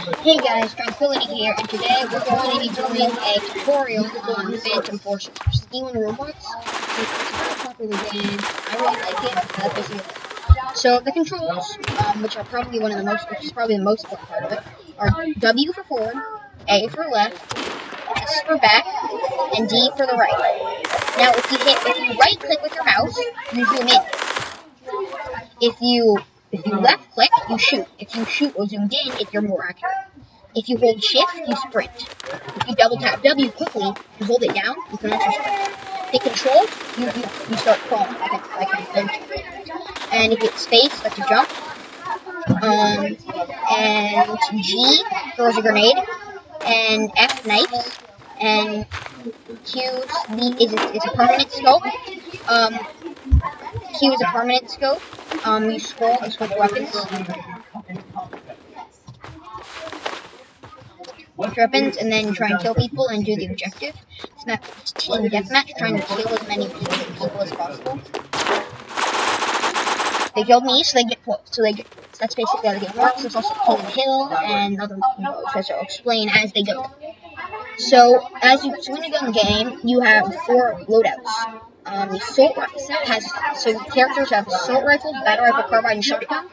Hey guys, Tranquility here, and today we're going to be doing a tutorial on Phantom Forces. This is game on Roblox. It's a very popular game. I really like it. Basically, so the controls, which are probably which is probably the most important part of it, are W for forward, A for left, S for back, and D for the right. Now, if you right click with your mouse, you zoom in. If you left click, you shoot. If you shoot or zoomed in, you're more accurate. If you hold shift, you sprint. If you double tap W quickly, you hold it down, you can also sprint. Hit control, you start crawling like an adventure. And if it's space, that's a jump. And G throws a grenade. And F knife. And Q is a permanent scope. Q is a permanent scope. You scroll and switch weapons. And then try and kill people and do the objective. It's team deathmatch, trying to kill as many people as possible. They killed me, so they get points. So that's basically how the game works. There's also Kill and Hill and other modes, which I'll explain as they go. So when you go in the game, you have 4 loadouts. The assault characters have assault rifles, battle rifle, carbine, and shotgun.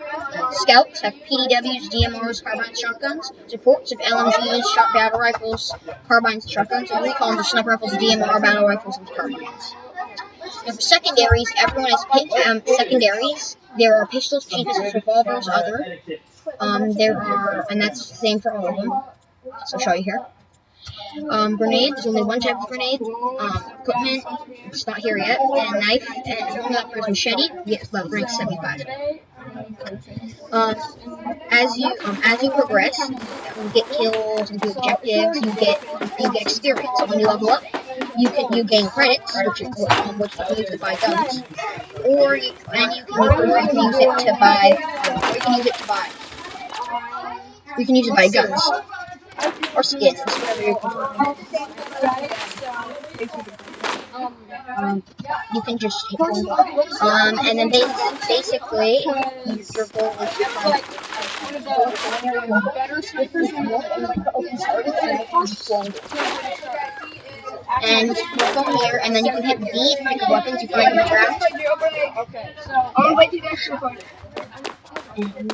Scouts have PDWs, DMRs, carbines, shotguns. Supports have LMGs, shot battle rifles, carbines, and shotguns. And recons have sniper rifles, DMR, battle rifles, and carbines. Now for secondaries, everyone has secondaries. There are pistols, cheap pistols, revolvers, other. And that's the same for all of them. So I'll show you here. Grenade, there's only one type of grenade. Equipment, it's not here yet. And knife, and that machete, yes, level rank 75. As you progress, you get kills and do objectives. You get experience. And when you level up, you gain credits, which you can use to buy guns, or you can use it to buy guns. Or skins, whatever you prefer. You can just hit one button. And then basically, your goal is to find and you go here, and then you can hit B to pick up weapons you find on the ground. And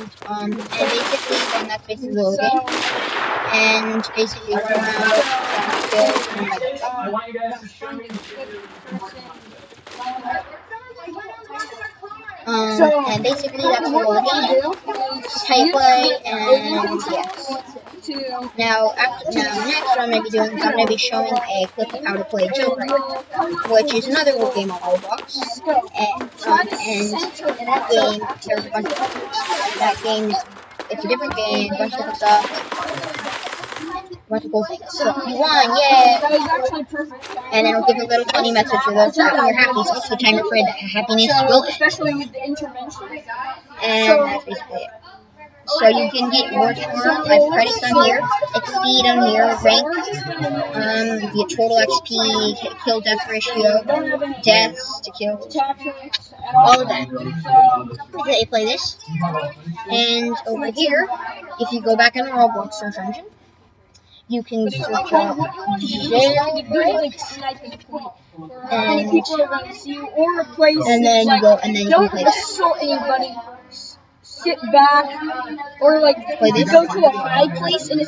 basically, then that's basically the game. And basically run around, and basically that's the whole game. Just how you play, and yes. Now next what I'm going to be showing a clip of how to play Jailbreak, which is another little game on Roblox. And that game, there's a bunch of things. That game, it's a different game, a bunch of different stuff. Bunch of cool things. So you won, yay! And then it'll give you a little funny message when you're happy. It's also the timer for that happiness will end. Especially with the intervention. And that's basically it. So you can get rewards for I have credits on here, XP on here, rank, you get total XP, kill death ratio, deaths to kills, all of that. Okay, you play this. And over here, if you go back in the Roblox search engine, you can search up Jailbreak, and then you go, and then you can play that. Don't assault anybody. Sit back, or go to a high place and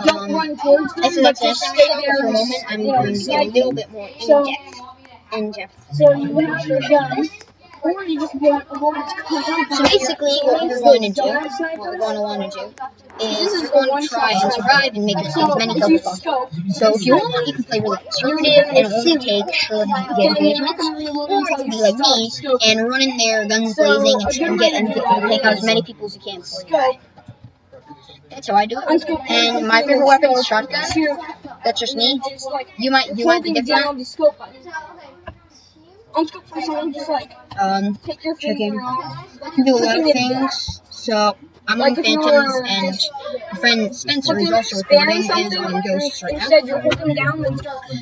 don't run towards them, but just stay there for a moment. I'm going to get a little bit more in depth. So you have your gun, or you just want to So basically, what we're going to want to do is you're going to try and survive and make as many kills as possible. So if you want, you can play really conservative and only take short engagements, or you can be like me and run in there, guns blazing, and take out as many people as you can before you die. That's how I do it. And my favorite weapon is shotgun. That's just me. You might be different. Take your finger off. You can do a lot of things. So I'm on Phantoms, and my friend Spencer is also recording, and is on Ghosts right now.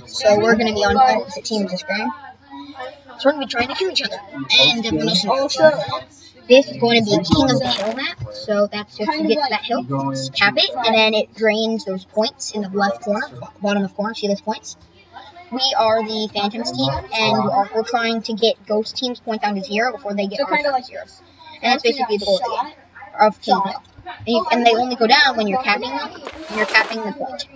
So we're going to be on opposite teams this game. So we're going to be trying to kill each other, and everyone else knows. this is going to be King of the Hill map. So that's just to get to that hill, just tap it, and then it drains those points in the left corner, bottom left corner. See those points? We are the Phantoms team, and we're trying to get Ghost team's point down to 0 before they get ours down to 0. And that's basically the goal of King Hill. And they only go down when you're capping them, when you're capping the point.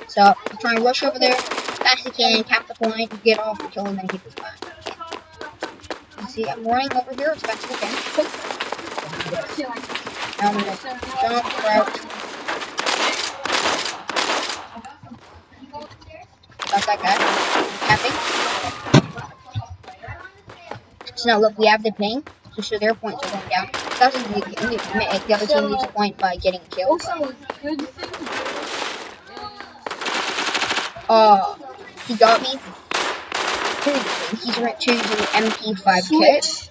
So try and rush over there fast as you can, cap the point, get off the kill, and then keep this back. See, I'm running over here as fast as I can. Now I'm gonna jump, crouch. Got that guy. Capping. So now look, we have the ping. So their points are going down. That doesn't make the other team lose a point by getting a kill. Also, a good thing he got me. He's choosing MP5 kit.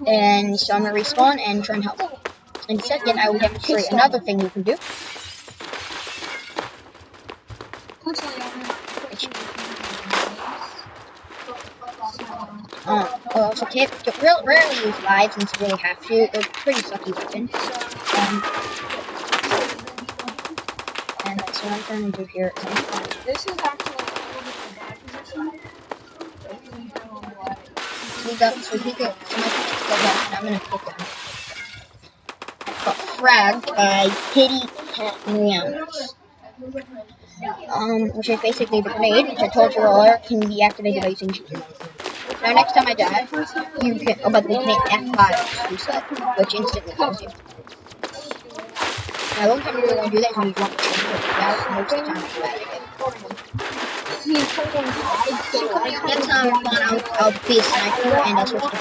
And so I'm gonna respawn and try and help. In a second, I will demonstrate another thing you can do. Also rarely use lives since you really have to. They're pretty sucky weapons. And that's what I'm trying to do here. This is actually a bad position. So my teammates go down, and I'm gonna pick them. Got fragged by Kitty Cat Meows. Which is basically the grenade, which I told you earlier can be activated by using G. Now next time I die, you can, by the way, you can hit F5 to do stuff, which instantly kills you. Now the only time you really want to do that is when you want to change it. That's most of the time it's bad again. Next time I'll be a sniper and I'll switch to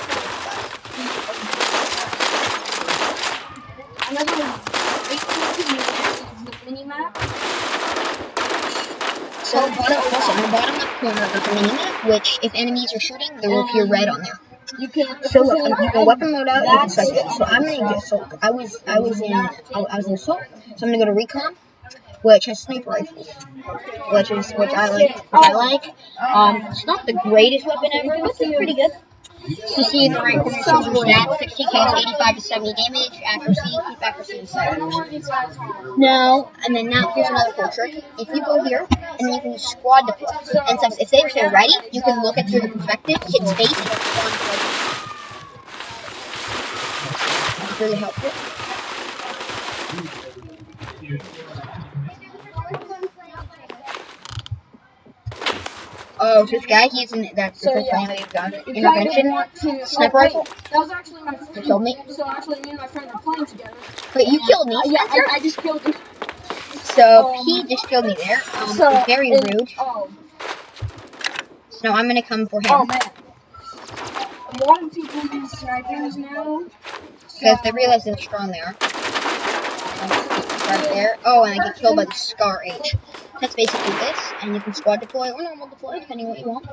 So in the bottom left corner is a mini-map, which if enemies are shooting, there will appear red on there. So look, you can weapon mode out, you can select it. So I'm gonna get assault. I was in assault, so I'm gonna go to recon, which has sniper rifles, which I like. It's not the greatest weapon ever, but it's pretty good. You see in the right corner, shows your stats, 60 kills, 85 to 70 damage, accuracy, keep accuracy in seconds. Now, here's another cool trick. If you go here, and then you can use squad deploy. And so if they say ready, you can look at through the perspective, hit space, and squad deploy. That's really helpful. Oh, this guy, he's in that intervention sniper rifle. That was actually my friend. You killed me? So actually, me and my friend were playing together. Wait, you killed me? Yeah, I just killed him. So, he just killed me there. Very rude. So, I'm gonna come for him. Oh, man. A lot of people use snipers now. Because they realize how strong they are. Right there. Oh, and I get killed by the Scar H. That's basically this, and you can squad deploy or normal deploy, depending on what you want.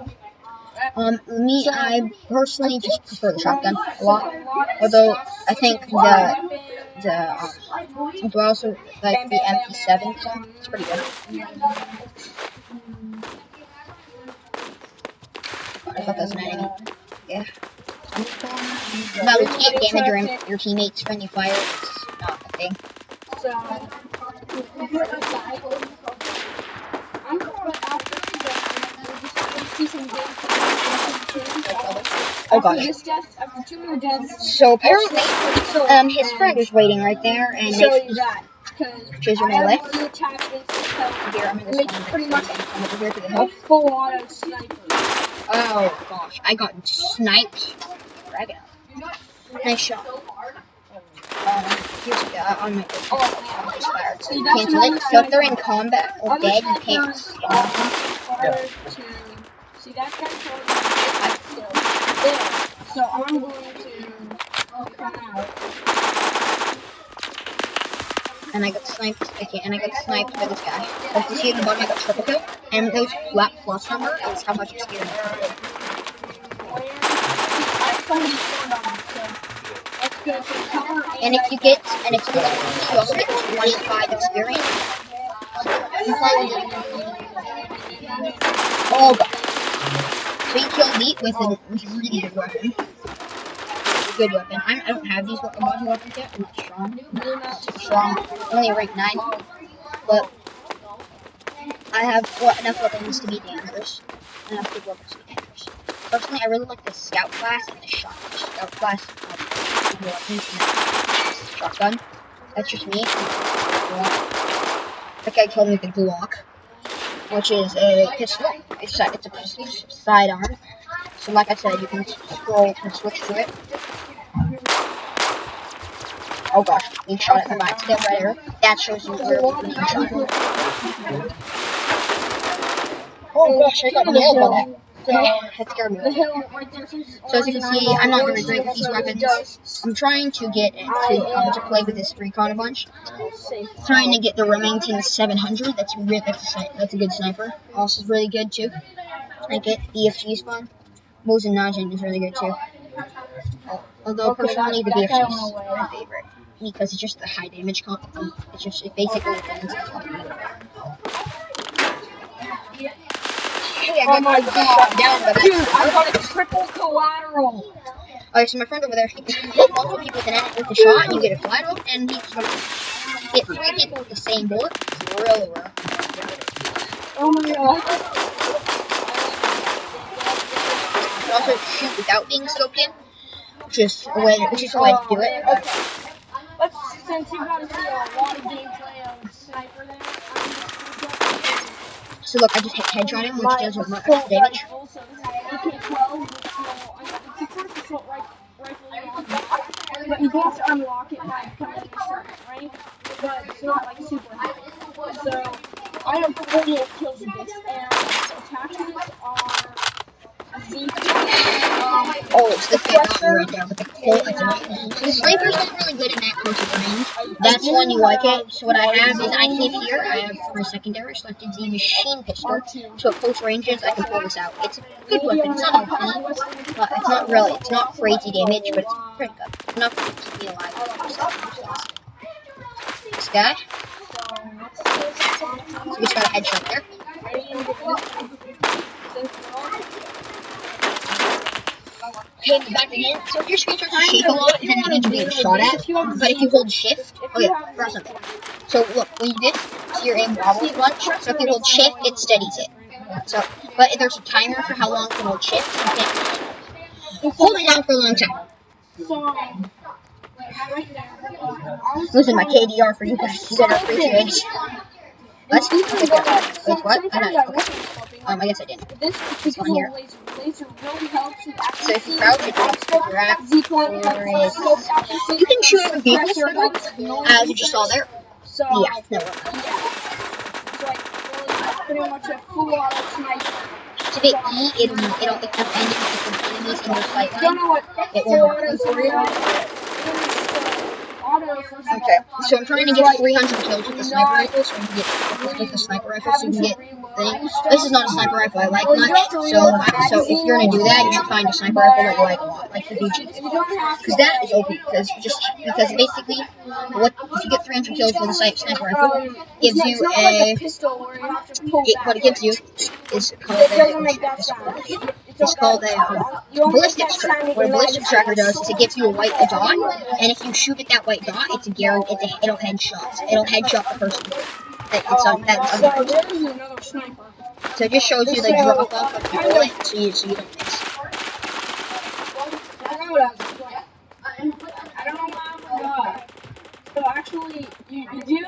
I personally just prefer the shotgun a lot. Although I think I also like the MP7, so it's pretty good. I thought that was an enemy. Yeah. Now you can't damage your teammates' friendly fire. It's not a thing. So, I'm going after oh gosh. So apparently, his friend is waiting right there, and choose your melee. Here, I'm gonna pretty much come over here to the hill. Full auto sniper. Oh gosh, I got sniped. Drag it out. Nice shot. Here's on my expired. So you cancel it. So if they're in combat or dead, you can't. See that guy there. So I'm going to come out. And I got sniped. And I got sniped by this guy. As you see at the bottom, I got triple kill. And those flat plus number is how much experience I did. And if you get you also get 25 experience. Oh god. So you killed me with a really good weapon. good weapon. I don't have these body weapons yet. I'm not strong. Super strong. Only rank 9. But I have enough weapons to be dangerous. Enough good weapons to be dangerous. Personally, I really like the scout class and the shotgun. Scout class, shotgun. That's just me. That guy told me the Glock, which is a pistol. It's a sidearm. So, like I said, you can switch to it. Oh gosh, being shot at the right. Step right here. That shows you where we're being shot. Oh gosh, I got nailed by that. So, that scared me. So as you can see, I'm not very great with these weapons. I'm trying to get to play with this recon a bunch. Trying to get the Remington 700. That's a good sniper. Also really good too. I get BFG spawn. Mosin Najin is really good too. Although personally the BFG is my favorite because it's just the high damage comp. It basically depends. Hey, I got shot down by that. Dude, I got a triple collateral. Alright, so my friend over there, he can hit multiple people with a shot, and you get a collateral, and he's gonna hit 3 people with the same bullet. It's really rare. Oh my god. You can also shoot without being scoped in, which is a way to do it. Okay. Since you got to see a lot of gameplay of sniper there, so look, I just hit headshot him, which does much damage. But you have to unlock it by becoming a certain rank, but it's not like super high. So I have 48 kills with this, and attachments are Oh, it's this guy got me right there with the Colt. So the sniper's not really good in that close range. That's when you like it. So what I have is I have here, I have for my secondary selected the machine pistol. So at close ranges, I can pull this out. It's a good weapon. It's not OP, but it's not crazy damage, but it's pretty good. Enough to keep me alive. This guy. So we just got a headshot there. Okay, back again. So if your screen starts to shake a lot, then that means you're being shot at. But if you hold shift, for something. So look, when you do this, your aim wobbles a bunch. So if you hold shift, it steadies it. So, but there's a timer for how long you can hold shift. You can't hold it down for a long time. Listen, my KDR for you guys. You better appreciate it. Let's do this. Wait, what? I guess I didn't. This one here. Laser really helps you So if you crouch, it drops the grab. You can shoot at the vehicles for them, as you just saw there. So, yeah, no. It's like pretty much a full auto sniper. To hit E, it'll accept enemies in your sight line. It So won't work for you. Okay, so I'm trying to get 300 kills with the sniper rifle, so I can get with the sniper rifle, so you can get things. This is not a sniper rifle I like much, so if you're gonna do that, you should find a sniper rifle that you like a lot, like the BG, because that is OP. Because basically, if you get 300 kills with a sniper rifle, gives you what it gives you is called a ballistics tracker. What a ballistics tracker does is it gives you a white dot, and if you shoot at that white dot, it's a guarantee. It'll headshot. It'll headshot the person. That's under. So it just shows you the drop off of the bullet, so you don't miss. So actually, you do get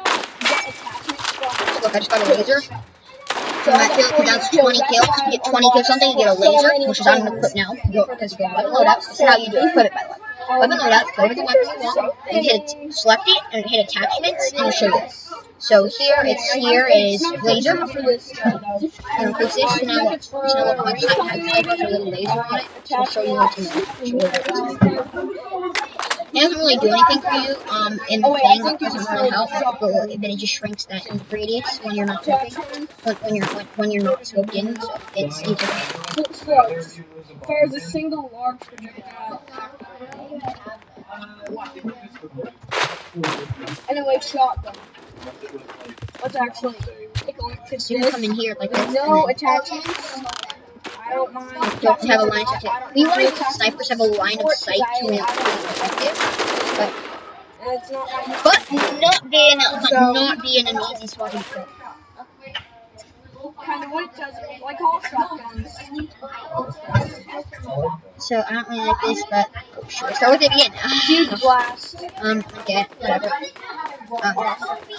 attachments from. Look, I just got a laser. So because that's 20 kills. You get 20 kills something, you get a laser, which is I'm going to equip now. Because you get weapon loadout. This is how you do it. Equip it, by the way. Weapon loadout, go to the weapon you want, and select it, and hit attachments, and it'll show you. So here is laser. And increase this, and now look, my sniper has a little laser on it, to show you what to do. It doesn't really do anything for you in the thing. It doesn't really help, but it just shrinks that radius when you're not scoping. When you're not scoped in, so it's easier. As far as a single large projectile. Anyway, shotgun. Let's actually take a look at this. So you can come in here like this. No attachments. don't mind. don't have a line of sight. We want to use attachments snipers have a line of sight to be effective, it's not but not being an easy spot to kill. kind of what it does, like all shotguns. So I don't really like this, but should we start with it again? Huge blast. Okay, whatever.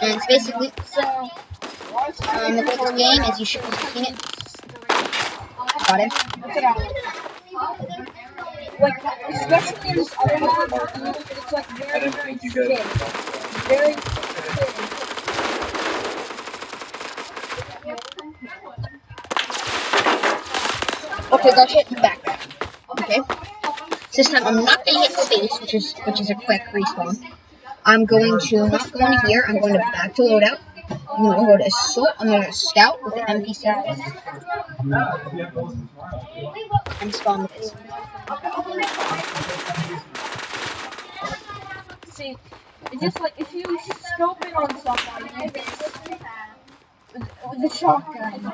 And it's basically the goal of this game is you should have seen it. Got him. Like, especially in this other map, it's like very, very thin. Very thin. Okay, got hit in the back. Okay. This time I'm not gonna hit space, which is a quick respawn. I'm going to not go into here. I'm going to back to loadout. I'm going to go to assault. I'm going to scout with the MP7 and spawn with this. See, it's just like if you scope in on somebody with the shotgun,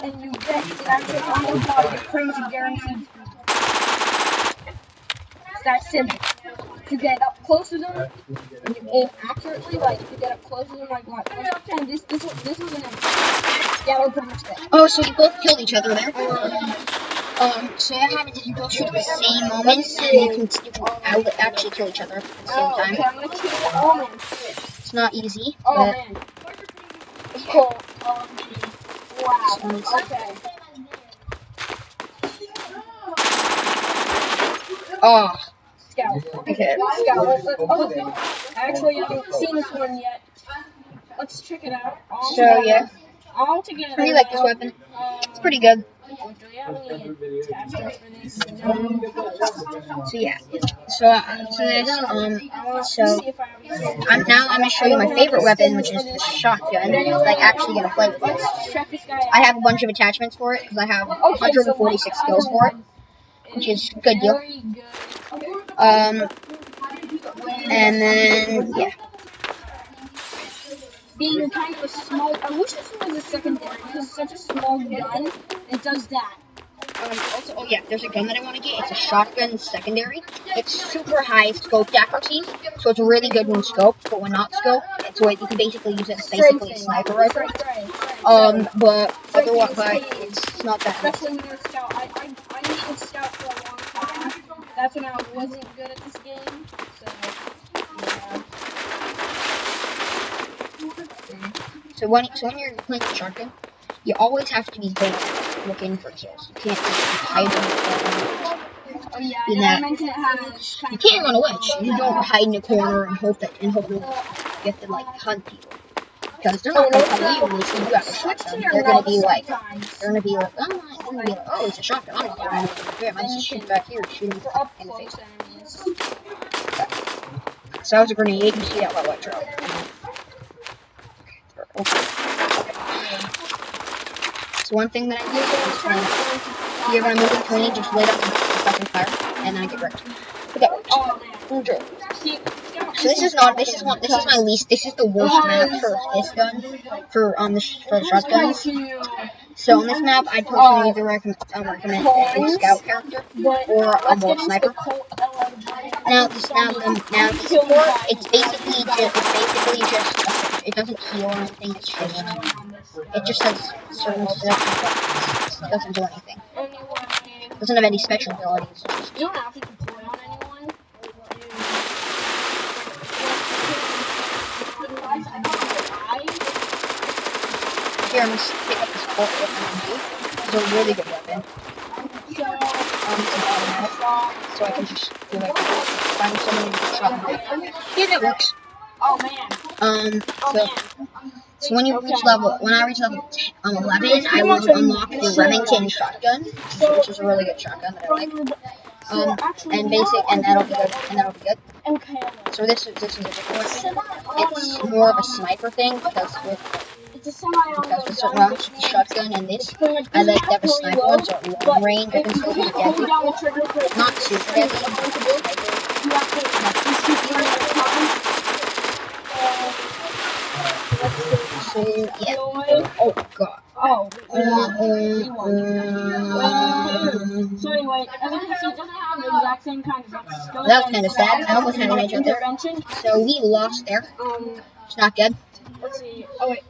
and you get it actually on their body, you're pretty much guaranteed. It's that simple. If you get up close to them, and you aim accurately, like if you get up close to them, like what? This was an empty. Yeah, we're pretty much dead. Oh, so you both killed each other there. So what happens is you both shoot at the same moment, and you can actually kill each other at the same time. Okay, I'm gonna kill the almond. It's not easy, Oh but man. Cool. Wow. Okay. oh, Scout. okay. Scout. Actually, I haven't seen this one yet. Let's check it out. So yeah, All together. I really like this weapon. It's pretty good. Do we have any attachments for this? So yeah, so I'm gonna show you my favorite weapon, which is the shotgun. Like actually gonna play with this. I have a bunch of attachments for it because I have 146 skills for it, which is a good deal. And then yeah. Being kind of a small, I wish this was a secondary because it's such a small gun. It does that. Also, oh yeah, there's a gun that I want to get. It's a shotgun secondary. It's super high scope accuracy, so it's really good when scoped, but when not scoped, so you can basically use it as basically a sniper rifle. But otherwise, it's not that good. Especially when you're a scout. I needed scout for a long time. That's when I wasn't good at this game. So yeah. So when you're playing the shotgun, you always have to be good looking for kills. You can't just hide in the corner. Oh yeah, You can't run away. You don't hide in a corner and hope you have to like hunt people. Because they're not gonna come to you when they see you have a shotgun. They're gonna be like, oh, it's a shotgun. I'm not gonna run away. I might just shoot back here, shoot him in the face. So that was a grenade. You see that white trail. Okay. So one thing that I do is when you're gonna move into grenade, just wait up and fucking fire, and then I get wrecked. But that works. So this is my least. This is the worst map for this gun, for the shotguns. So on this map, I'd personally either recommend a scout character or a wolf sniper. Now this support, it's basically just it doesn't heal or anything. It just has certain stuff. It doesn't do anything. It doesn't have any special abilities. You don't have to deploy on anyone. Here, I'm gonna pick up the support weapon. It's a really good weapon. It's an automatic, so I can just do like find someone to shot them. Yeah, that works. Oh man. So when I reach level 11, I will unlock the Remington shotgun, which is a really good shotgun that I like. And that'll be good. Okay. So this is a different weapon. It's more of a sniper thing because with the shotgun and this, I like to have a sniper one, so at long range I can still be deadly. Not super deadly, but so yeah. Oh god. Oh, so anyway, as you can see, it doesn't have the exact same kind of skill. That was kind of sad. I almost had an edge up there. So we lost there. It's not good. Let's see. Oh wait.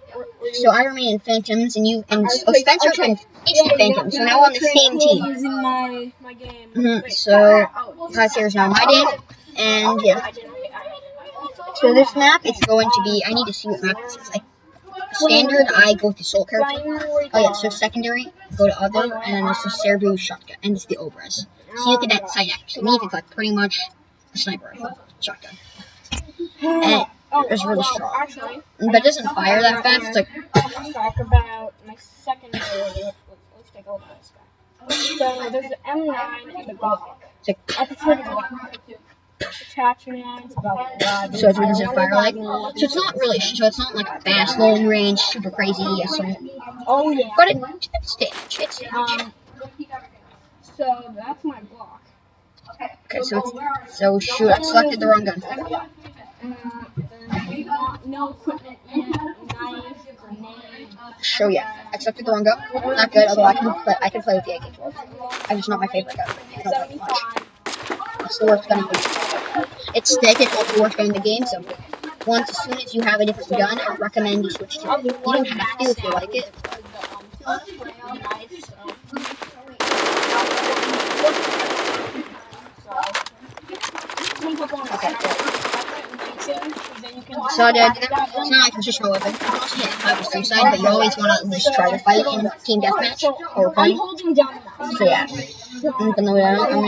So I remain in Phantoms, and Spencer can instant Phantoms. So now we're on the same team. Using my game. So Here's now my game, and yeah. So this map, it's going to be. I need to see what map this is. Like standard, I go with the soul character. Oh yeah. So secondary, go to other, and then this is Cerebro shotgun, and this is the Obras. So you get that sight action. You can like pretty much a sniper rifle shotgun. And it's really strong, but it doesn't fire that fast. It's like. Let's talk about my secondary. Let's take a look at this guy. So there's the M9 and the Glock. At the top of the Glock. Attachments, blah blah blah. So it doesn't fire like. So it's not really. So it's not like fast, long range, super crazy. Oh yeah. But it's damage. It's damage. So that's my Glock. Okay, so shoot, I selected the wrong gun. No equipment yet. Knife, grenade. So yeah, I selected the wrong gun. Not good, although I can play with the AK-12. It's just not my favorite gun. I don't like it much. It's the worst gun in the game. It's thick, it's also the worst gun in the game, so as soon as you have a different gun, I recommend you switch to it. You don't have to if you like it. So I did. It's not like a traditional weapon. You can also hit five or suicide, but you always want to at least try to fight in team deathmatch or point. So yeah. I'm gonna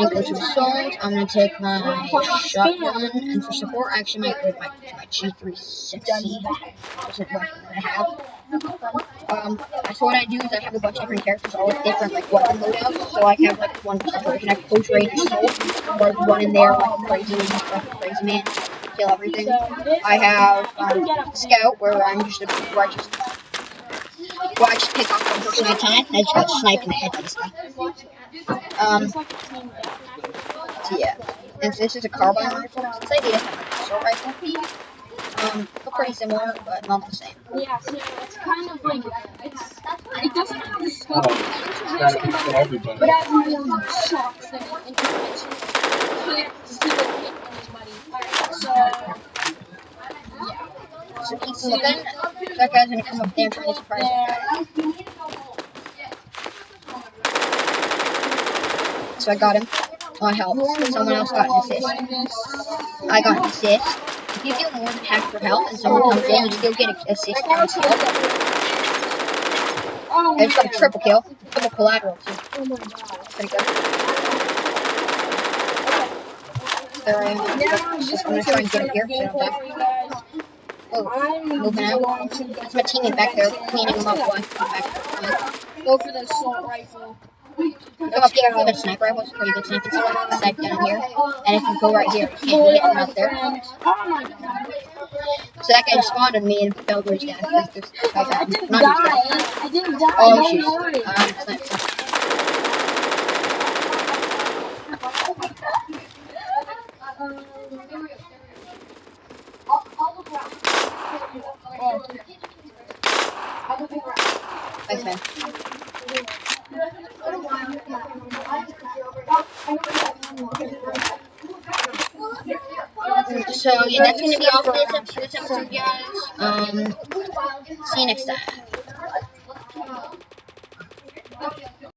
go to the assault. I'm gonna take my shotgun, and for support, I actually might go with my G360. Doesn't work that I have. So what I do is I have a bunch of different characters, all with different like weapon loadouts. So I have like one situation. I have Coach Ray Assault, where one in there like crazy man, kill everything. I have Scout, where I just pick off one person at a time. I just got sniped in the head by this guy. So yeah, and so this is a carbine rifle. It's like a assault rifle. They're pretty similar, but not the same. Yeah, so it's kind of like it doesn't have the scope but as more shots than intervention. So you have to see what hit anybody. So yeah. So keep looking. That guy's gonna come up there and try to surprise you. So I got him. Oh, I helped. Someone else got an assist. I got an assist. If you do more than half your health and someone comes in, you still get an assist and kill. I just got a triple kill. Triple collateral too. Oh my god. Pretty good. There I am. I'm gonna try and get him here so I don't die. Oh, moving out. That's my teammate back there cleaning him up while I'm back. Go for the assault rifle. Come up here, I have a sniper rifle. It's a pretty good sniper sight down here. And if you go right here, you can't hit him out there. So that guy spawned on me and fell to his death. I didn't die. I didn't die. Oh, shoot. Thanks, man. So yeah, that's gonna be all for this episode, guys. See you next time.